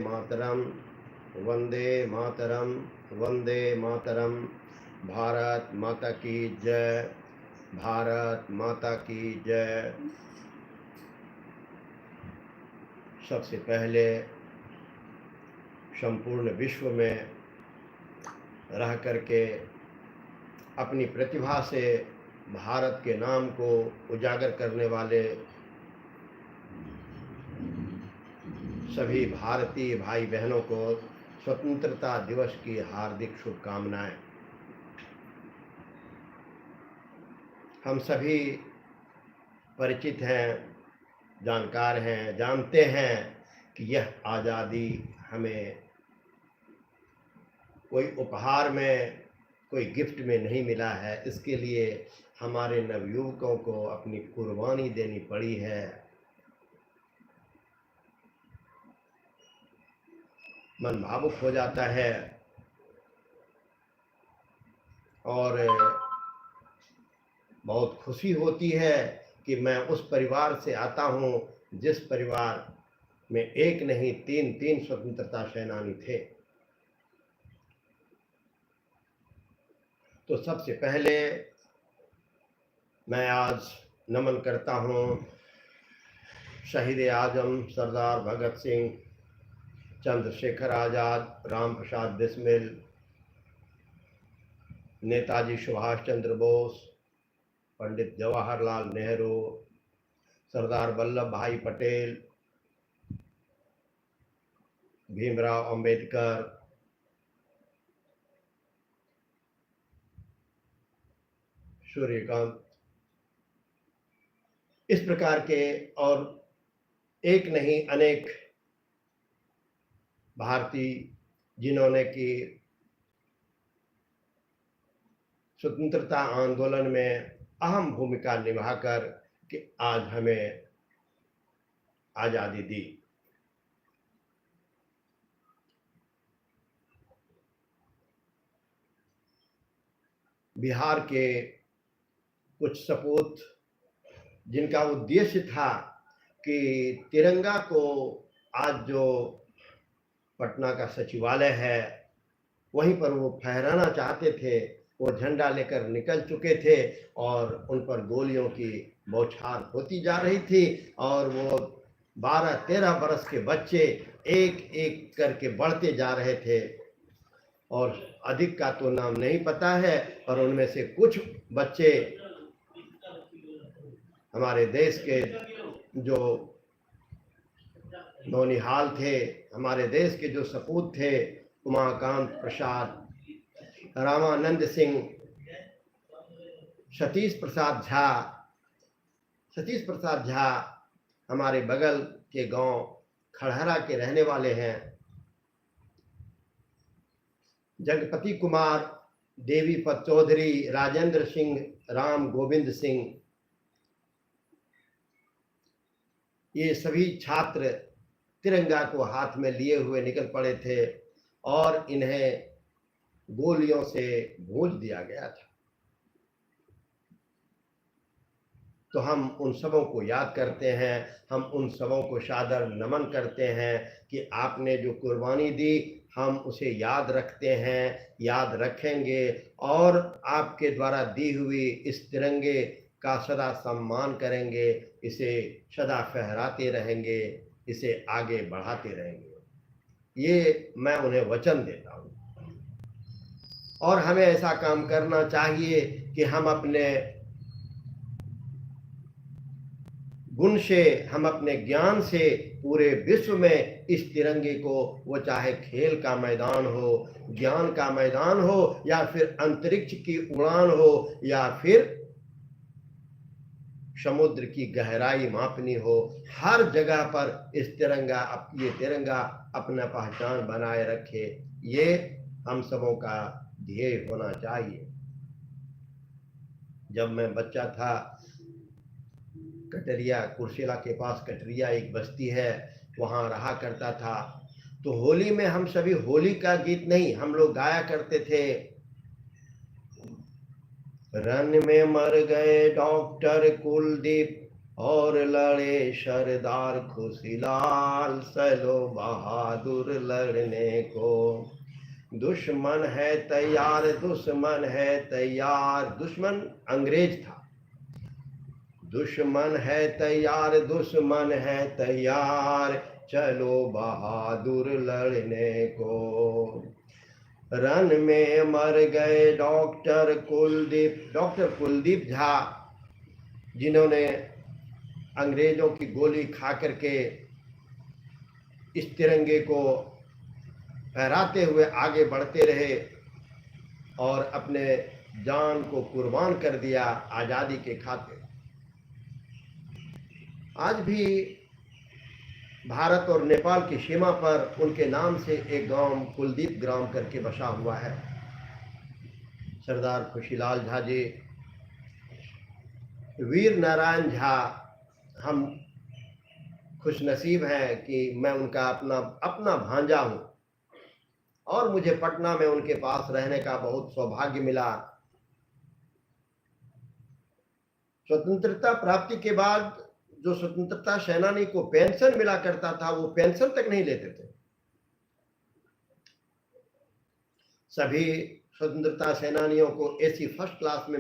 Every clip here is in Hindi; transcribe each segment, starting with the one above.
मातरम वंदे मातरम वंदे मातरम। भारत माता की जय, भारत माता की जय। सबसे पहले संपूर्ण विश्व में रह करके अपनी प्रतिभा से भारत के नाम को उजागर करने वाले सभी भारतीय भाई बहनों को स्वतंत्रता दिवस की हार्दिक शुभकामनाएं। हम सभी परिचित हैं, जानकार हैं, जानते हैं कि यह आज़ादी हमें कोई उपहार में, कोई गिफ्ट में नहीं मिला है। इसके लिए हमारे नवयुवकों को अपनी कुर्बानी देनी पड़ी है। मन भावुक हो जाता है और बहुत खुशी होती है कि मैं उस परिवार से आता हूं जिस परिवार में एक नहीं तीन स्वतंत्रता सेनानी थे। तो सबसे पहले मैं आज नमन करता हूं शहीद आजम सरदार भगत सिंह, चंद्रशेखर आज़ाद, राम प्रसाद बिस्मिल, नेताजी सुभाष चंद्र बोस, पंडित जवाहरलाल नेहरू, सरदार वल्लभ भाई पटेल, भीमराव अंबेडकर, सूर्यकांत, इस प्रकार के और एक नहीं अनेक भारतीय जिन्होंने कि स्वतंत्रता आंदोलन में अहम भूमिका निभाकर कि आज हमें आज़ादी दी। बिहार के कुछ सपूत जिनका उद्देश्य था कि तिरंगा को, आज जो पटना का सचिवालय है वहीं पर वो फहराना चाहते थे, वो झंडा लेकर निकल चुके थे और उन पर गोलियों की बौछार होती जा रही थी और वो 12-13 बरस के बच्चे एक एक करके बढ़ते जा रहे थे और अधिक का तो नाम नहीं पता है, पर उनमें से कुछ बच्चे हमारे देश के जो नौनिहाल थे, हमारे देश के जो सपूत थे, उमाकांत प्रसाद, रामानंद सिंह, सतीश प्रसाद झा हमारे बगल के गांव खड़हरा के रहने वाले हैं। जगपति कुमार, देवीपत चौधरी, राजेंद्र सिंह, राम गोविंद सिंह, ये सभी छात्र तिरंगा को हाथ में लिए हुए निकल पड़े थे और इन्हें गोलियों से भूंज दिया गया था। तो हम उन सबों को याद करते हैं, हम उन सबों को सादर नमन करते हैं कि आपने जो कुर्बानी दी हम उसे याद रखते हैं, याद रखेंगे और आपके द्वारा दी हुई इस तिरंगे का सदा सम्मान करेंगे, इसे सदा फहराते रहेंगे, इसे आगे बढ़ाते रहेंगे। ये मैं उन्हें वचन देता हूँ और हमें ऐसा काम करना चाहिए कि हम अपने गुण से, हम अपने ज्ञान से पूरे विश्व में इस तिरंगे को, वो चाहे खेल का मैदान हो, ज्ञान का मैदान हो या फिर अंतरिक्ष की उड़ान हो या फिर समुद्र की गहराई मापनी हो, हर जगह पर इस तिरंगा, ये तिरंगा अपना पहचान बनाए रखे, ये हम सबों का ध्येय होना चाहिए। जब मैं बच्चा था, कटरिया, कुर्सेला के पास कटरिया एक बस्ती है, वहाँ रहा करता था। तो होली में हम सभी होली का गीत नहीं, हम लोग गाया करते थे, रन में मर गए डॉक्टर कुलदीप और लड़े सरदार खुशीलाल, चलो बहादुर लड़ने को। दुश्मन है तैयार, दुश्मन है तैयार, दुश्मन अंग्रेज था। दुश्मन है तैयार, दुश्मन है तैयार, चलो बहादुर लड़ने को। रन में मर गए डॉक्टर कुलदीप झा, जिन्होंने अंग्रेजों की गोली खा करके इस तिरंगे को फहराते हुए आगे बढ़ते रहे और अपने जान को कुर्बान कर दिया आज़ादी के खातिर। आज भी भारत और नेपाल की सीमा पर उनके नाम से एक गांव कुलदीप ग्राम करके बसा हुआ है। सरदार खुशीलाल झा जी, वीर नारायण झा, हम खुशनसीब हैं कि मैं उनका अपना भांजा हूं और मुझे पटना में उनके पास रहने का बहुत सौभाग्य मिला। स्वतंत्रता प्राप्ति के बाद जो स्वतंत्रता सेनानी को पेंशन मिला करता था, वो पेंशन तक नहीं लेते थे। सभी स्वतंत्रता सेनानियों को एसी फर्स्ट क्लास में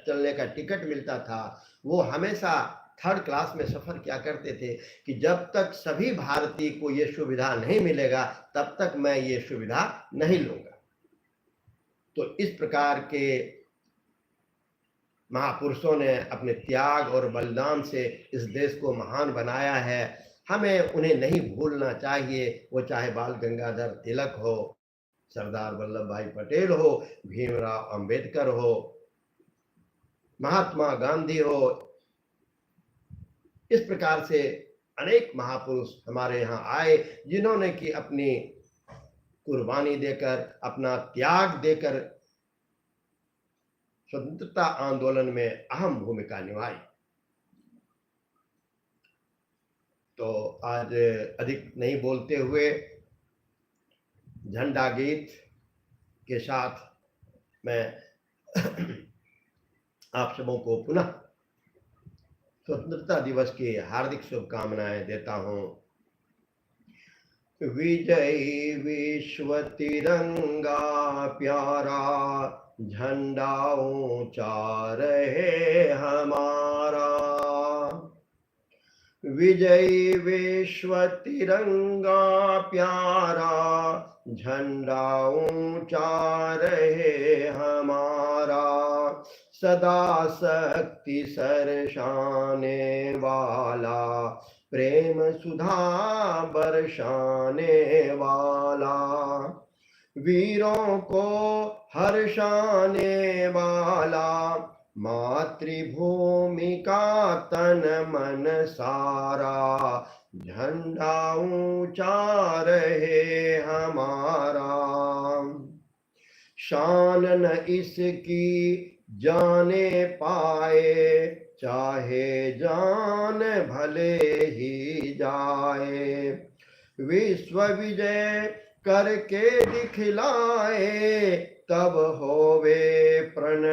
चलने का टिकट मिलता था। वो हमेशा थर्ड क्लास में सफर किया करते थे कि जब तक सभी भारतीय को ये सुविधा नहीं मिलेगा तब तक मैं ये सुविधा नहीं लूंगा। तो इस प्रकार के महापुरुषों ने अपने त्याग और बलिदान से इस देश को महान बनाया है। हमें उन्हें नहीं भूलना चाहिए, वो चाहे बाल गंगाधर तिलक हो, सरदार वल्लभ भाई पटेल हो, भीमराव अंबेडकर हो, महात्मा गांधी हो। इस प्रकार से अनेक महापुरुष हमारे यहाँ आए जिन्होंने कि अपनी कुर्बानी देकर, अपना त्याग देकर स्वतंत्रता आंदोलन में अहम भूमिका निभाई। तो आज अधिक नहीं बोलते हुए झंडा गीत के साथ मैं आप सबों को पुनः स्वतंत्रता दिवस की हार्दिक शुभकामनाएं देता हूं। विजयी विश्व तिरंगा प्यारा, झंडा ऊंचा रहे हमारा। विजयी विश्व तिरंगा प्यारा, झंडा ऊंचा रहे हमारा। सदा शक्ति सरसाने वाला, प्रेम सुधा बरसाने वाला। वीरों को हर्षाने वाला, मातृभूमि का तन मन सारा। झंडा ऊंचा रहे हमारा, शान न इसकी जाने पाए, चाहे जान भले ही जाए। विश्व विजय करके दिखलाए, तब होवे प्रण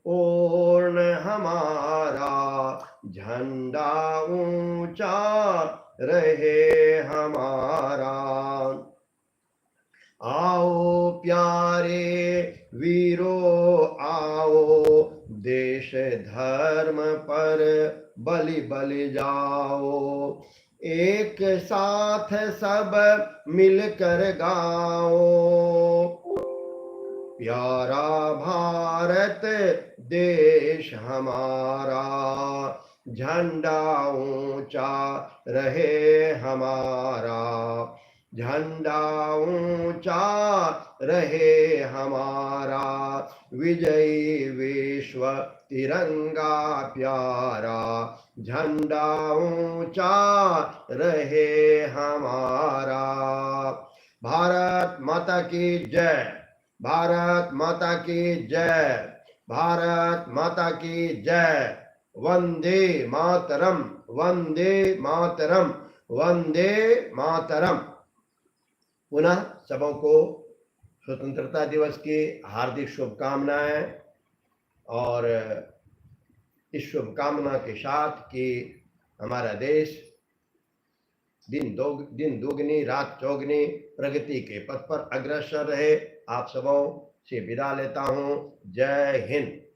पूर्ण हमारा। झंडा ऊंचा रहे हमारा। आओ प्यारे वीरों आओ, देश धर्म पर बलि बलि जाओ। एक साथ सब मिलकर गाओ, प्यारा भारत देश हमारा। झंडा ऊंचा रहे हमारा, झंडा ऊंचा रहे हमारा। विजयी विश्व तिरंगा प्यारा, झंडा ऊंचा रहे हमारा। भारत माता की जय, भारत माता की जय, भारत माता की जय। वंदे मातरम, वंदे मातरम, वंदे मातरम। पुनः सबों को स्वतंत्रता दिवस की हार्दिक शुभकामनाएं और इस शुभकामना के साथ कि हमारा देश दिन दोगुनी रात चौगुनी प्रगति के पथ पर अग्रसर रहे। आप सबों से विदा लेता हूं। जय हिंद।